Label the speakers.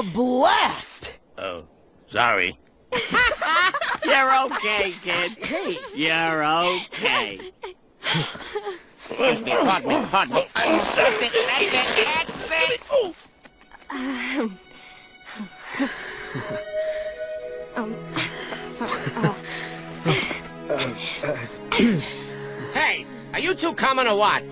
Speaker 1: a blast!
Speaker 2: Oh, sorry. You're okay, kid.
Speaker 1: Hey!
Speaker 2: You're okay. Excuse me, pardon me, pardon me. That's it, that's it, that's it! Oh. Hey, are you two coming or what?